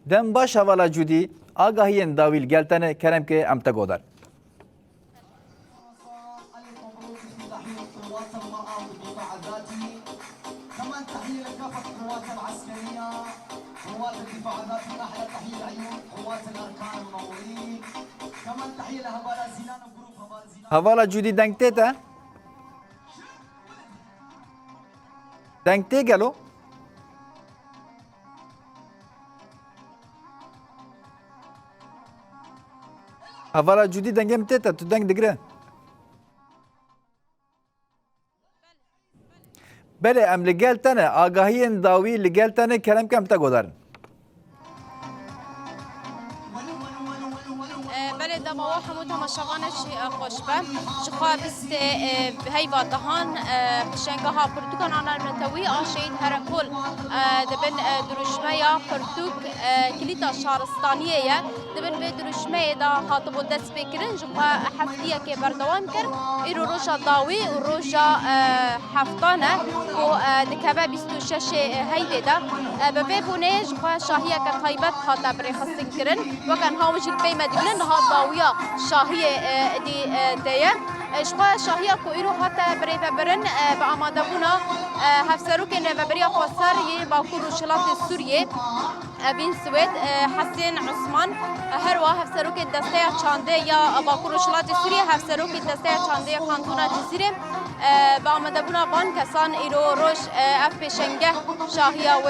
دم باش حوالا جودی آگاهی داویل گلتن کرم که امتا گودر كمان تحية لكافة القوات العسكرية قوات الدفاع الذاتي أحلى تحية لعيون قوات الأركان المنورين كمان تحية لهبالا زينان وجروب هبال زينان حوالا جودی دنگته تا دنگته گلو حوالا جودی دنگم تتا تو دنگ دگره بله ام لگل تنه آگاهی داوی لگل تنه کرم که امتا گودرن بله دما حمود هم شغانش خوشبه جخوا بست هی وادهان شنگها پرتوکان آنر منتوی آشید هر کل دبن دروشمه یا پرتوک کلیتا شهرستانیه دبن به دروشمه دا خاطب دست بکرن جخوا هفتیه که بردوام کر ایرو روژا داوی و روژا هفتانه و دکبه 26 هی دا به بونه جخوا شاهیه که طایبت خاطب رخصت کرن وکن هاوش البیمه دیبنن داویا شاهی دی دیه اشقا شاهی کو ایرو حتی بری برن با آماده بونا هفسرو که نوبری خواستر یه باکور روشلات سوریه بین سوید حسین عثمان هر واه هفسرو که دسته چانده یا باکور روشلات سوریه هفسرو که دسته چانده کانتونا جزیره با آمده بونا بان کسان ایرو روش اف پیشنگه شاهی و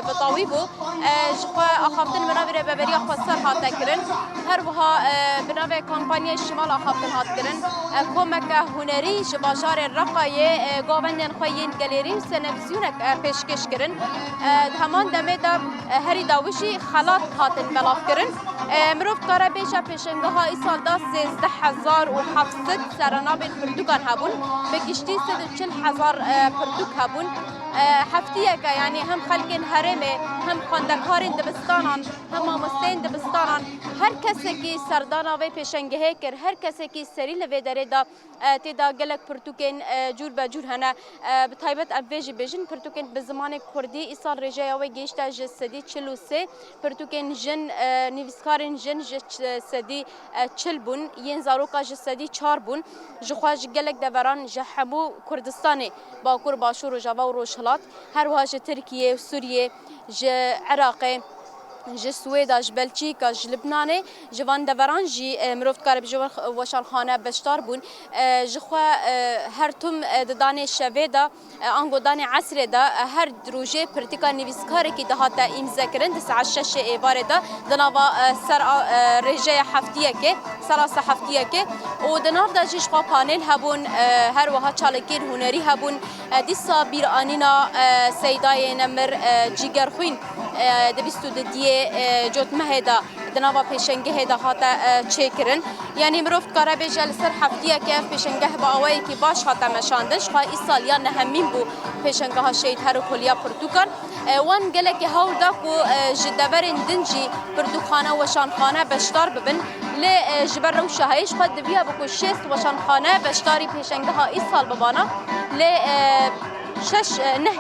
بطاوی بو جخوا اخافتن منابر ببری خواستر حتی کرن هر وها بنابه کامپانی شمال آخافتن هات کرن کمک هنری شباشار رقای گاوندن خوین گلیری و سنویزیونک پیشکش کرن همان دمه دا هری داوشی خلات هاتن بلاف کرن مروف کارا بیشا پیشنگه ها ای سال دا 13,700 سرناب پردوکان هبون بگشتی 140,000 پردوک هبون هفتیه که یعنی هم خلقین هرمه هم خاندکارین دبستانان هم آمستین دبستانان هر کسی که سردانا و پیشنگه کر هر کسی که سری لوی داره دا تیدا گلک پرتوکین جور به جور هنه بطایبت ابویجی بیجن پرتوکین به زمان کردی ای سال رجای و گیشت جسدی 43 پرتوکین جن نویسکارین جن جسدی 40 بون ین زاروکا جسدی 4 بون جخواج گلک دوران جحمو کردستانی باکور باشور و جاوا و روشهلات هر وها ترکیه و سوریه عراق ج سويدا ج بلجيكا ج لبناني جوان دوران جي مروفت كارب جوان وشال خانه بشتار بون جخوا هر توم داني شويدا انغو داني عصر دا هر دروجه پرتيكا نويسكار كي دهاتا امزكرن 19 ايبار دا دناوا سر رجه هفتيه كي سلاسه هفتيه كي و دناف دا جشوا پانل هبون هر وها چالكير هنري هبون ديسا بير انينا سيداي نمر جيگر خوين دبستو دیه جوت مهدا دنوا پیشنگه هدا هاتا چیکرن یعنی مروفت کارا بیجل سر هفتیه که پیشنگه با اوایی که باش هاتا مشاندش خواهی سالیا نهمین بو پیشنگه ها شید هر کلیا پرتوکان وان گله که هاو دا کو جدورین دنجی پرتوخانه و شانخانه بشتار ببن ل جبر رو شهایش خود دویا بکو شست و شانخانه بشتاری پیشنگه ها ای سال ببانا ل شش نه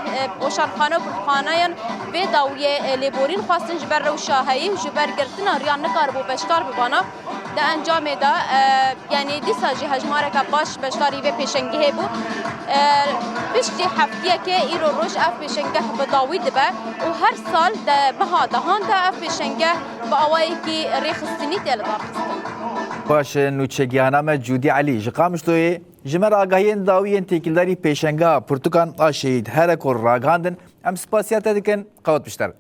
وشانخانه و پرتوخانه به داویه لیبورین خواستن جبر رو شاهایی و جبر گرتنا ریان نکار بو بشتار ببانا ده انجام دا یعنی دیسا جی هجماره که باش بشتاری به پیشنگه بو پشتی هفتیه که ایرو روش اف پیشنگه به داوی دبه و هر سال ده بها دهان ده اف پیشنگه با اوایی که ریخستنی تیل دارخستن باش نوچگیانام جودی علی جقامش توی جمر آگاهی داوی تیکلداری پیشنگه پرتوکان آشید هر کور راگاندن ام سپاسیات دکن قوت بشتر